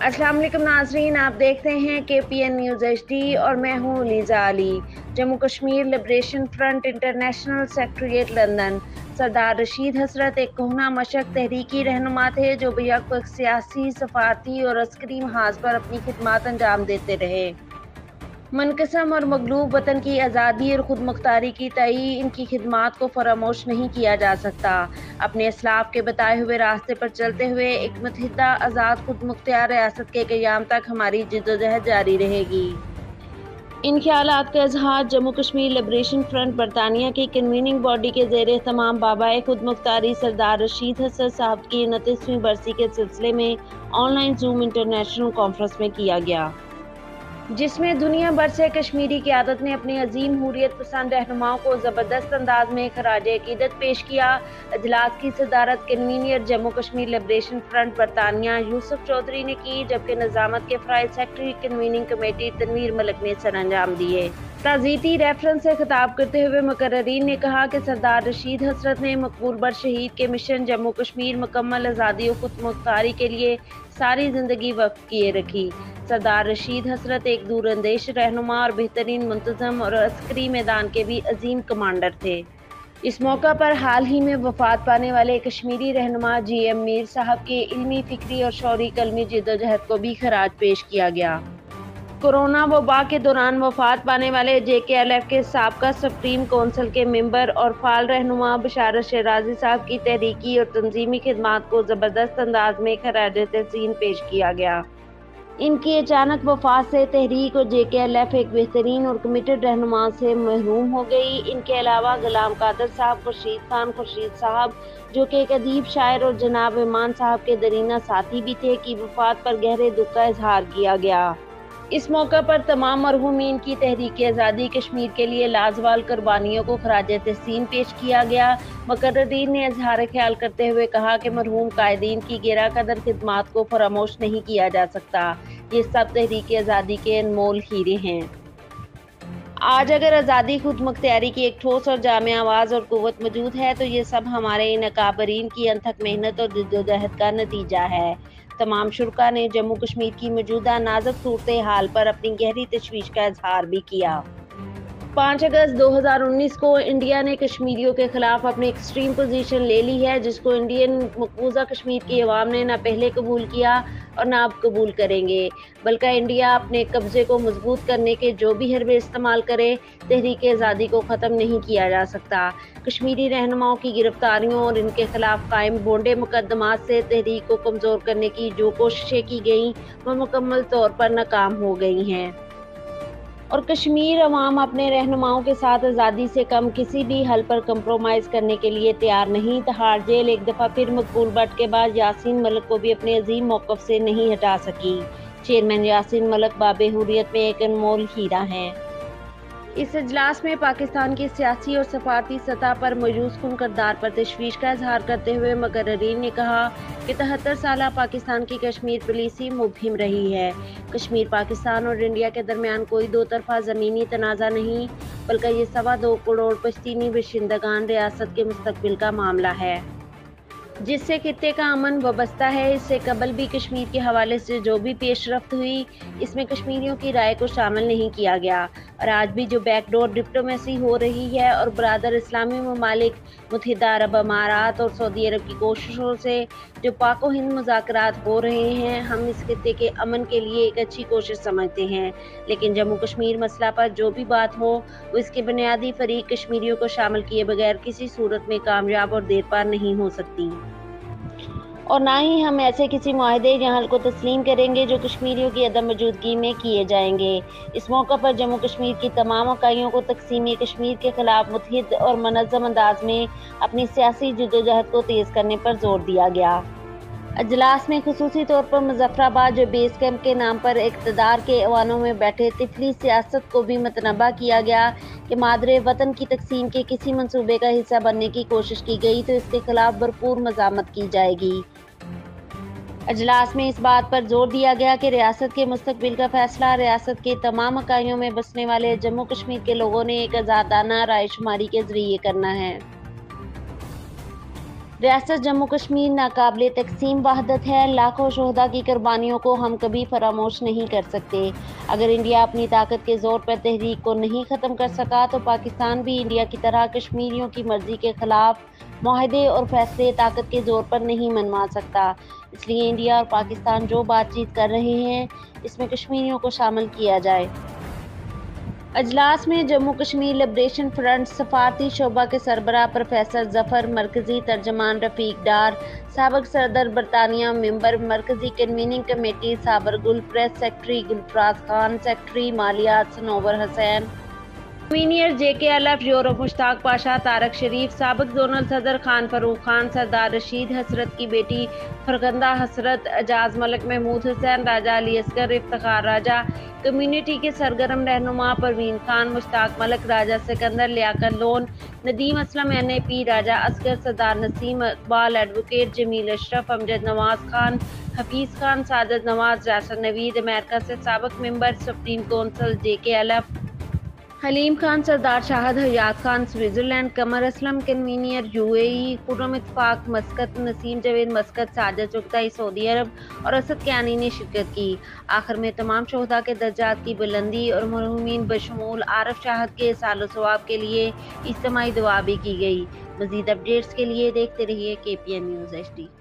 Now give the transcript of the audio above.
अस्सलाम वालेकुम नाजरीन, आप देखते हैं KPN न्यूज़ HD और मैं हूँ Liza Ali. Jammu Kashmir liberation front international secretariat London. Sardar Rashid Hasrat एक कोहना मशक तहरीकी रहनुमा थे जो बेहद सियासी, सफारती और अस्करी महाज पर अपनी खिदमत अंजाम देते रहे। मनकसम और मगलूब वतन की आज़ादी और खुद मुख्तारी की तई इनकी खिदमात को फरामोश नहीं किया जा सकता। अपने असलाफ के बताए हुए रास्ते पर चलते हुए एक मुत्तहिदा आज़ाद खुद मुख्तियार रियासत के क़याम तक हमारी जिद्दोजहद जारी रहेगी। इन ख्यालात का इजहार जम्मू कश्मीर लिबरेशन फ्रंट बरतानिया की कन्वीनिंग बॉडी के ज़ेर तमाम बाबाए खुद मुख्तारी सरदार रशीद हसन साहब की 29वीं बरसी के सिलसिले में ऑनलाइन जूम इंटरनेशनल कॉन्फ्रेंस में किया गया, जिसमें दुनिया भर से कश्मीरी क़यादत ने अपनी अजीम हुर्रियत पसंद रहनुमाओं को ज़बरदस्त अंदाज में खराज अकीदत पेश किया। अजलास की सदारत convener Jammu Kashmir liberation front बरतानिया यूसुफ चौधरी ने की, जबकि नज़ामत के फ़राइज़ secretary convening committee Tanveer Malik ने सर अंजाम दिए। ताज़ीती रेफरेंस से खिताब करते हुए मुकर्ररीन ने कहा कि सरदार रशीद हसरत ने मकबूल बर शहीद के मिशन जम्मू कश्मीर मुकम्मल आज़ादी और खुद मुख्तारी के लिए सारी ज़िंदगी वक्फ किए रखी। सरदार रशीद हसरत एक दूरअंदेश रहनुमा और बेहतरीन मुंतज़म और अस्करी मैदान के भी अजीम कमांडर थे। इस मौका पर हाल ही में वफात पाने वाले कश्मीरी रहनुमा GM मीर साहब के इल्मी, फिक्री और शौरी कलमी जिद्दोजहद को भी खराज पेश किया गया। कोरोना वबा के दौरान वफात पाने वाले JKLF के साबका सुप्रीम कौंसिल के मेंबर और फाल रहनुमा बशारत शराजी साहब की तहरीकी और तंजीमी खिदमात को ज़बरदस्त अंदाज में खराज तहसीन पेश किया गया। इनकी अचानक वफात से तहरीक और JKLF एक बेहतरीन और कमिटेड रहनुमा से महरूम हो गई। इनके अलावा गुलाम कादर साहब, खुर्शीद खान खुर्शीद साहब जो कि एक अदीब, शायर और जनाब इमान साहब के दरीना साथी भी थे, की वफात पर गहरे दुख का इजहार किया गया। इस मौका पर तमाम मरहूमीन की तहरीक आज़ादी कश्मीर के लिए लाजवाल कुर्बानियों को खराज तहसीन पेश किया गया। मुकर्ररीन ने इजहार ख्याल करते हुए कहा कि मरहूम कायदीन की गिरा कदर खिदमात को फरामोश नहीं किया जा सकता। ये सब तहरीक आज़ादी के अनमोल हीरे हैं। आज अगर आज़ादी खुद मुख्तियारी की एक ठोस और जामे आवाज़ और कुव्वत मौजूद है तो ये सब हमारे इन अकाबरीन की अनथक मेहनत और जिद्दोजहद का नतीजा है। तमाम शुरका ने जम्मू कश्मीर की मौजूदा नाजुक सूरत हाल पर अपनी गहरी तशवीश का इजहार भी किया। 5 अगस्त 2019 को इंडिया ने कश्मीरियों के खिलाफ अपनी एक्सट्रीम पोजीशन ले ली है, जिसको इंडियन मकबूजा कश्मीर की अवाम ने न पहले कबूल किया और न अब कबूल करेंगे, बल्कि इंडिया अपने कब्जे को मजबूत करने के जो भी हरबे इस्तेमाल करे, तहरीक आज़ादी को ख़त्म नहीं किया जा सकता। कश्मीरी रहनुमाओं की गिरफ्तारियों और इनके खिलाफ कायम बोंडे मुकदमात से तहरीक को कमज़ोर करने की जो कोशिशें की गईं वो मुकम्मल तौर पर नाकाम हो गई हैं और कश्मीर अवाम अपने रहनुमाओं के साथ आज़ादी से कम किसी भी हल पर कंप्रोमाइज़ करने के लिए तैयार नहीं। तिहाड़ जेल एक दफ़ा फिर मकबूल बट के बाद यासीन मलिक को भी अपने अजीम मौक़िफ़ से नहीं हटा सकी। चेयरमैन यासीन मलिक बाबे हुर्रियत में एक अनमोल हीरा हैं। इस इजलास में पाकिस्तान की सियासी और सफारती सतह पर मौजूद कुन किरदार पर तशवीश का इजहार करते हुए मुकर्ररीन ने कहा कि 73 साल पाकिस्तान की कश्मीर पॉलिसी मुबहिम रही है। कश्मीर पाकिस्तान और इंडिया के दरमियान कोई दो तरफा ज़मीनी तनाज़ा नहीं, बल्कि ये 2.25 करोड़ पश्तीनी बाशिंदगान रियासत के मुस्तकबिल का मामला है, जिससे खित्ते का अमन वाबस्ता है। इससे कबल भी कश्मीर के हवाले से जो भी पेशरफ्त हुई, इसमें कश्मीरियों की राय को शामिल नहीं किया गया और आज भी जो बैकडोर डिप्लोमेसी हो रही है और बरादर इस्लामी ममालिक, मुत्तहिदा अरब अमारात और सऊदी अरब की कोशिशों से जो पाको हिंद मुज़ाकरात हो रहे हैं, हम इस खित्ते के अमन के लिए एक अच्छी कोशिश समझते हैं। लेकिन जम्मू कश्मीर मसला पर जो भी बात हो, वो इसके बुनियादी फरीक कश्मीरियों को शामिल किए बगैर किसी सूरत में कामयाब और देर पार नहीं हो सकती और ना ही हम ऐसे किसी मुआहदे या हल को तस्लीम करेंगे जो कश्मीरियों की अदम मौजूदगी में किए जाएंगे। इस मौका पर जम्मू कश्मीर की तमाम इकाइयों को तकसीम कश्मीर के खिलाफ मुत्तहिद और मनज़्ज़म अंदाज में अपनी सियासी जद्दोजहद को तेज़ करने पर जोर दिया गया। अजलास में खुसूसी तौर पर मुजफ्फराबाद जो बेस कैंप के नाम पर इक़्तिदार के ऐवानों में बैठे तिफली सियासत को भी मतनबा किया गया कि मादरे वतन की तकसीम के किसी मंसूबे का हिस्सा बनने की कोशिश की गई तो इसके खिलाफ भरपूर मज़ामत की जाएगी। अजलास में इस बात पर जोर दिया गया कि रियासत के मुस्तकबिल का फैसला रियासत के तमाम इकाइयों में बसने वाले जम्मू कश्मीर के लोगों ने एक आज़ादाना राय शुमारी के ज़रिए करना है। ریاست جموں کشمیر ناقابل تقسیم وحدت ہے، لاکھوں شہداء کی قربانیوں کو ہم کبھی فراموش نہیں کر سکتے۔ اگر انڈیا اپنی طاقت کے زور پر تحریک کو نہیں ختم کر سکا تو پاکستان بھی انڈیا کی طرح کشمیریوں کی مرضی کے خلاف معاہدے اور فیصلے طاقت کے زور پر نہیں منوا سکتا۔ اس لیے انڈیا اور پاکستان جو بات چیت کر رہے ہیں اس میں کشمیریوں کو شامل کیا جائے۔ اجلاس میں جموں کشمیر لبریشن فرنٹ سفارتی شعبہ کے سربراہ پروفیسر ظفر، مرکزی ترجمان رفیق ڈار، سابق صدر برطانیہ، ممبر مرکزی convening committee Sabir Gul, press secretary Gulfaraz Khan, secretary مالیات Sanwar Hussain, convener JKLF Europe Mushtaq Pasha, Tariq Sharif, سابق زونل صدر خان فاروق خان، سردار رشید حسرت کی بیٹی فرخندہ حسرت، اعجاز ملک، محمود حسین راجہ، علی اصغر، افتخار راجہ، کمیونٹی کے سرگرم رہنما پروین خان، مشتاق ملک، راجہ سکندر، لیاقت لون، ندیم اسلم، NAP، راجہ اصغر، سردار نسیم اقبال، ایڈوکیٹ جمیل اشرف، امجد نواز خان، حفیظ خان، سعادت نواز، یاسر نوید، امریکہ سے سابق ممبر سپریم کونسل JKLF، حلیم خان، سردار شاہد حیات Khan, Switzerland, Qamar Aslam, convener UAE، خرم اتفاق مسقط، نسیم جاوید مسقط، ساجد چغتائی سعودی عرب اور اسد کیانی نے شرکت کی۔ آخر میں تمام شہداء کے درجات کی بلندی اور مرحومین بشمول عارف شاہد کے اصالہ ثواب کے لیے اجتماعی دعا بھی کی گئی۔ مزید اپڈیٹس کے لیے دیکھتے رہیے KPN News HD۔